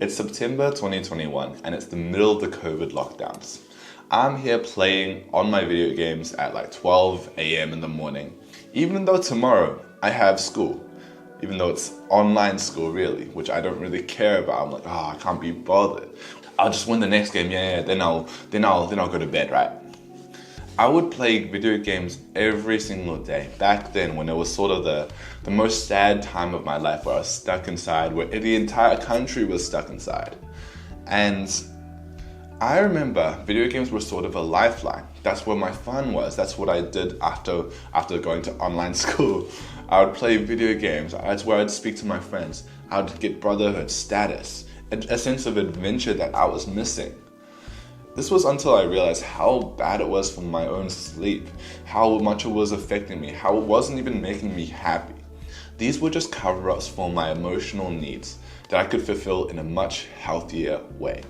It's September 2021 and it's the middle of the COVID lockdowns. I'm here playing on my video games at like 12 a.m. in the morning, even though tomorrow I have school, even though it's online school really, which I don't really care about. I'm like, I can't be bothered. I'll just win the next game, then I'll go to bed, right? I would play video games every single day back then when it was sort of the most sad time of my life, where I was stuck inside, where the entire country was stuck inside. And I remember video games were sort of a lifeline. That's where my fun was. That's what I did after going to online school. I would play video games. That's where I'd speak to my friends. I would get brotherhood status, a sense of adventure that I was missing. This was until I realized how bad it was for my own sleep, how much it was affecting me, how it wasn't even making me happy. These were just cover-ups for my emotional needs that I could fulfill in a much healthier way.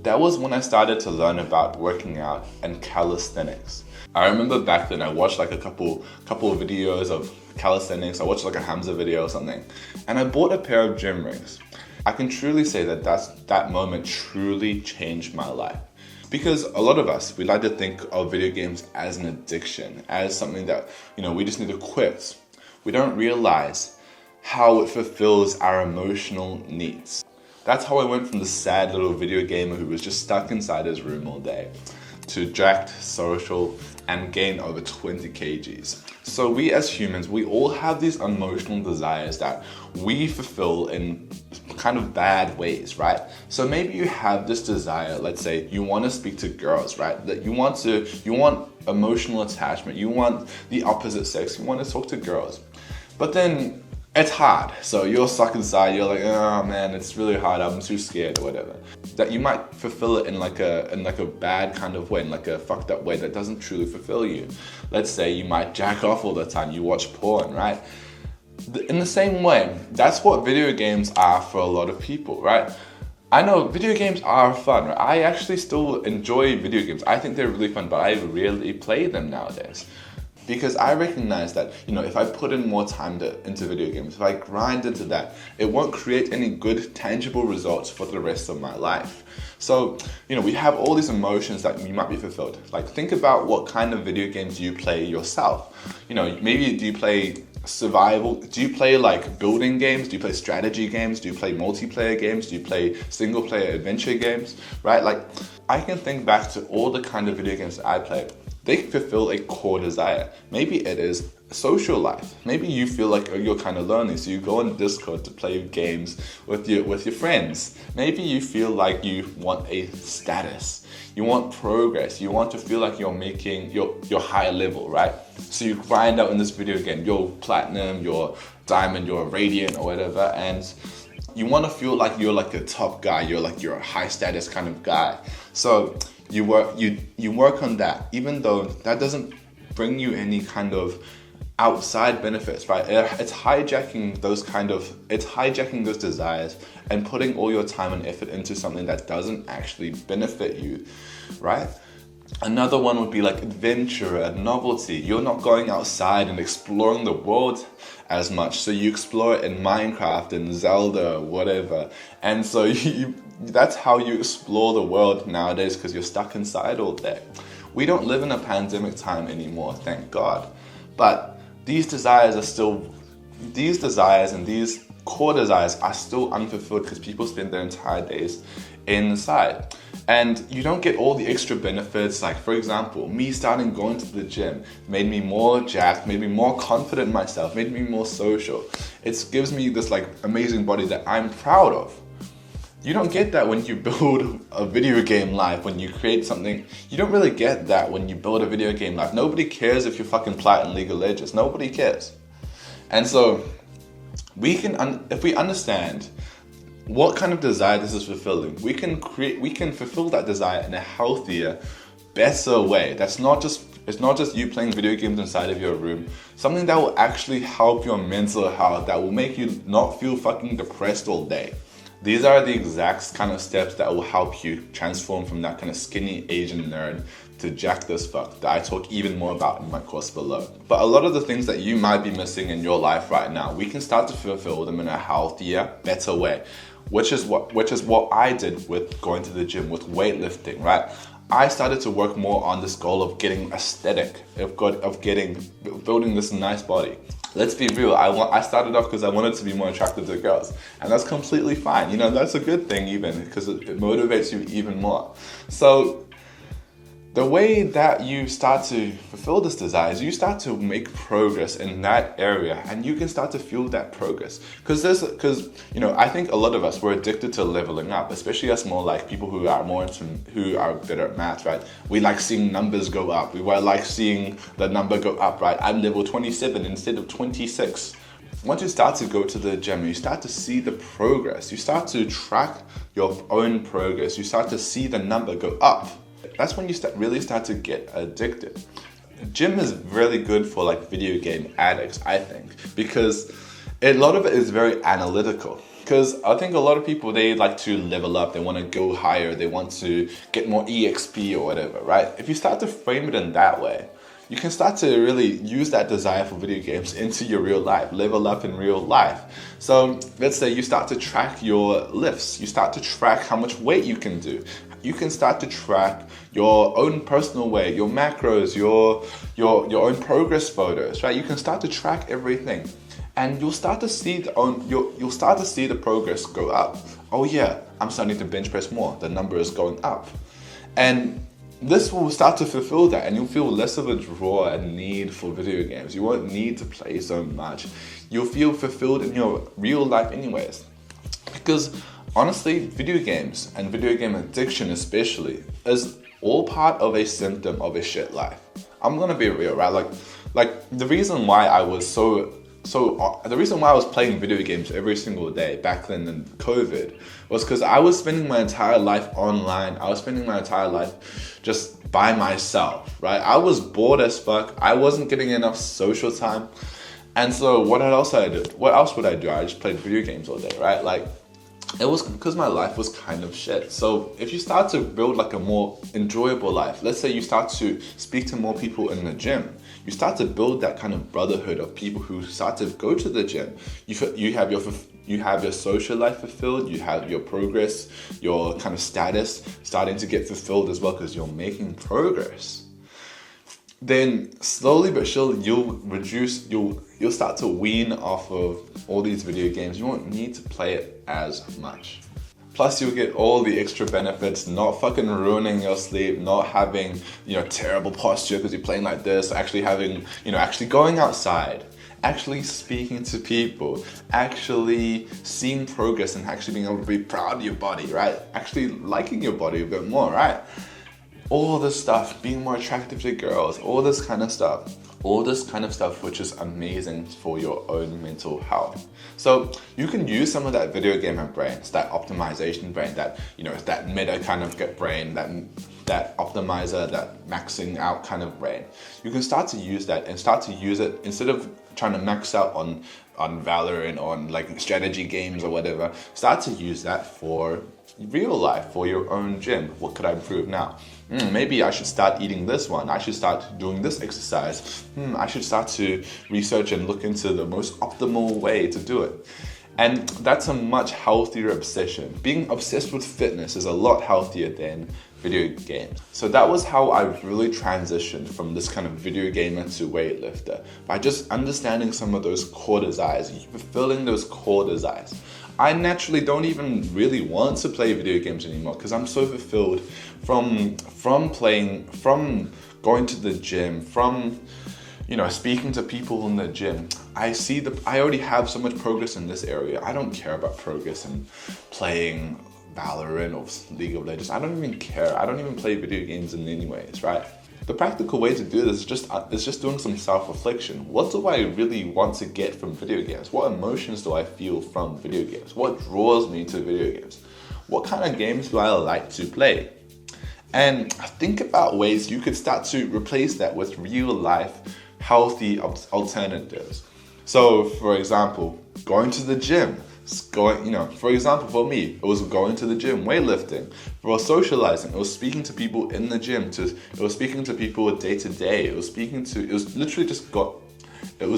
That was when I started to learn about working out and calisthenics. I remember back then I watched like a couple of videos of calisthenics. I watched like a Hamza video or something, and I bought a pair of gym rings. I can truly say that moment truly changed my life. Because a lot of us, we like to think of video games as an addiction, as something that, we just need to quit. We don't realize how it fulfills our emotional needs. That's how I went from the sad little video gamer who was just stuck inside his room all day to jacked, social, and gained over 20 kgs. So we as humans, we all have these emotional desires that we fulfill in kind of bad ways, right? So maybe you have this desire, let's say you want to speak to girls, right? That you want emotional attachment, you want the opposite sex, you want to talk to girls. But then it's hard. So you're stuck inside, you're like, oh man, it's really hard, I'm too scared or whatever. That you might fulfill it in like a bad kind of way, in like a fucked up way that doesn't truly fulfill you. Let's say you might jack off all the time, you watch porn, right? In the same way, that's what video games are for a lot of people, right? I know video games are fun, right? I actually still enjoy video games. I think they're really fun, but I rarely play them nowadays. Because I recognize that, if I put in more time into video games, if I grind into that, it won't create any good, tangible results for the rest of my life. So, we have all these emotions that you might be fulfilled. Like, think about what kind of video games you play yourself. Maybe do you play survival? Do you play like building games? Do you play strategy games? Do you play multiplayer games? Do you play single player adventure games? Right? Like, I can think back to all the kind of video games that I play. They fulfill a core desire. Maybe it is social life. Maybe you feel like you're kind of lonely, so you go on Discord to play games with your friends. Maybe you feel like you want a status. You want progress. You want to feel like you're making your high level, right? So you grind out in this video game. You're platinum, you're diamond, you're radiant or whatever, and you want to feel like you're like a top guy. You're a high status kind of guy. So you work on that, even though that doesn't bring you any kind of outside benefits, right? It's hijacking those desires and putting all your time and effort into something that doesn't actually benefit you, right? Another one would be like adventure and novelty. You're not going outside and exploring the world as much, so you explore it in Minecraft and Zelda, whatever. And so that's how you explore the world nowadays, because you're stuck inside all day. We don't live in a pandemic time anymore, thank God. But these desires and these core desires are still unfulfilled because people spend their entire days inside. And you don't get all the extra benefits. Like, for example, me starting going to the gym made me more jacked, made me more confident in myself, made me more social. It gives me this like amazing body that I'm proud of. You don't get that when you build a video game life, when you create something. You don't really get that when you build a video game life. Nobody cares if you're fucking plat in League of Legends. Nobody cares. And so if we understand what kind of desire this is fulfilling, we can fulfill that desire in a healthier, better way. It's not just you playing video games inside of your room. Something that will actually help your mental health, that will make you not feel fucking depressed all day. These are the exact kind of steps that will help you transform from that kind of skinny Asian nerd to jacked as fuck, that I talk even more about in my course below. But a lot of the things that you might be missing in your life right now, we can start to fulfill them in a healthier, better way. which is what I did with going to the gym, with weightlifting, right? I started to work more on this goal of getting aesthetic, building this nice body. Let's be real, I started off because I wanted to be more attractive to girls, and that's completely fine. You know, that's a good thing even, because it motivates you even more. So the way that you start to fulfill this desire is you start to make progress in that area, and you can start to feel that progress. Because you know, I think a lot of us, we're addicted to leveling up, especially us more like people who are better at math, right? We like seeing numbers go up. We like seeing the number go up, right? I'm level 27 instead of 26. Once you start to go to the gym, you start to see the progress. You start to track your own progress. You start to see the number go up. That's when you really start to get addicted. Gym is really good for like video game addicts, I think, because a lot of it is very analytical. Because I think a lot of people, they like to level up, they want to go higher, they want to get more EXP or whatever, right? If you start to frame it in that way, you can start to really use that desire for video games into your real life, level up in real life. So let's say you start to track your lifts, you start to track how much weight you can do. You can start to track your own personal weight, your macros, your own progress photos, right? You can start to track everything, and you'll start to see the progress go up. Oh yeah, I'm starting to bench press more. The number is going up, and this will start to fulfill that, and you'll feel less of a draw and need for video games. You won't need to play so much. You'll feel fulfilled in your real life anyways. Because honestly, video games and video game addiction especially is all part of a symptom of a shit life. I'm gonna be real, right? Like the reason why I was playing video games every single day back then in COVID was because I was spending my entire life online. I was spending my entire life just by myself, right? I was bored as fuck. I wasn't getting enough social time. And so what else would I do? I just played video games all day, right? Like, it was because my life was kind of shit. So if you start to build like a more enjoyable life, let's say you start to speak to more people in the gym, you start to build that kind of brotherhood of people who start to go to the gym. You have your social life fulfilled, you have your progress, your kind of status starting to get fulfilled as well because you're making progress. Then slowly but surely you'll start to wean off of all these video games. You won't need to play it as much. Plus you'll get all the extra benefits, not fucking ruining your sleep, not having, terrible posture because you're playing like this, actually having, actually going outside, actually speaking to people, actually seeing progress and actually being able to be proud of your body, right? Actually liking your body a bit more, right? All this stuff, being more attractive to girls, all this kind of stuff which is amazing for your own mental health. So you can use some of that video gamer brain, that optimization brain, that that meta kind of brain, that optimizer, that maxing out kind of brain. You can start to use that and start to use it instead of trying to max out on Valorant, on like strategy games or whatever. Start to use that for real life, for your own gym. What could I improve now? Maybe I should start eating this one. I should start doing this exercise. I should start to research and look into the most optimal way to do it. And that's a much healthier obsession. Being obsessed with fitness is a lot healthier than video games. So that was how I really transitioned from this kind of video gamer to weightlifter, by just understanding some of those core desires, fulfilling those core desires. I naturally don't even really want to play video games anymore because I'm so fulfilled from going to the gym, from speaking to people in the gym. I already have so much progress in this area. I don't care about progress in playing Valorant or League of Legends. I don't even care. I don't even play video games in any ways, right? The practical way to do this is just doing some self-reflection. What do I really want to get from video games? What emotions do I feel from video games? What draws me to video games? What kind of games do I like to play? And think about ways you could start to replace that with real life, healthy alternatives. So, for example, going to the gym. For example, for me, it was going to the gym, weightlifting. For socializing, it was speaking to people in the gym. It was speaking to people day to day. It was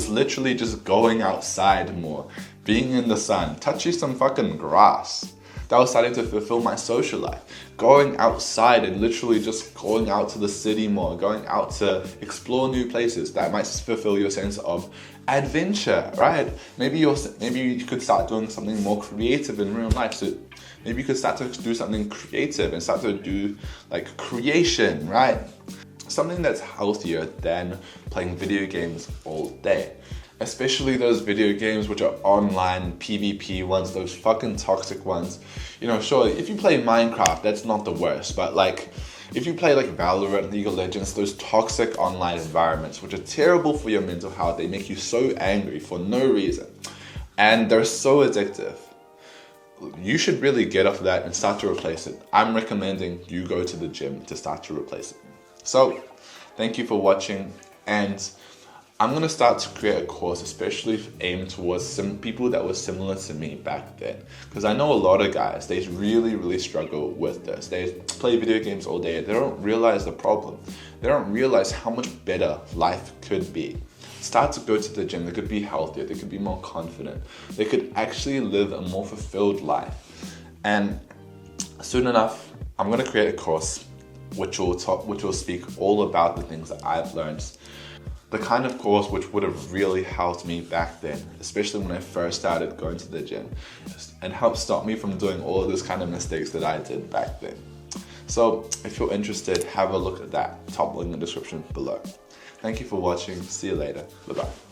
literally just going outside more, being in the sun, touching some fucking grass. that was starting to fulfill my social life. Going outside and literally just going out to the city more, going out to explore new places, that might fulfill your sense of adventure, right? Maybe you could start doing something more creative in real life. So maybe you could start to do something creative and start to do like creation, right? Something that's healthier than playing video games all day. Especially those video games which are online PvP ones, those fucking toxic ones. You know, sure, if you play Minecraft, that's not the worst, but like, if you play like Valorant, League of Legends, those toxic online environments, which are terrible for your mental health, they make you so angry for no reason. And they're so addictive. You should really get off that and start to replace it. I'm recommending you go to the gym to start to replace it. So, thank you for watching, and I'm going to start to create a course especially aimed towards some people that were similar to me back then. Because I know a lot of guys, they really struggle with this. They play video games all day. They don't realize the problem. They don't realize how much better life could be. Start to go to the gym. They could be healthier. They could be more confident. They could actually live a more fulfilled life. And soon enough, I'm going to create a course which will speak all about the things that I've learned. The kind of course which would have really helped me back then, especially when I first started going to the gym, and helped stop me from doing all of those kind of mistakes that I did back then. So if you're interested, have a look at that top link in the description below. Thank you for watching. See you later. Bye-bye.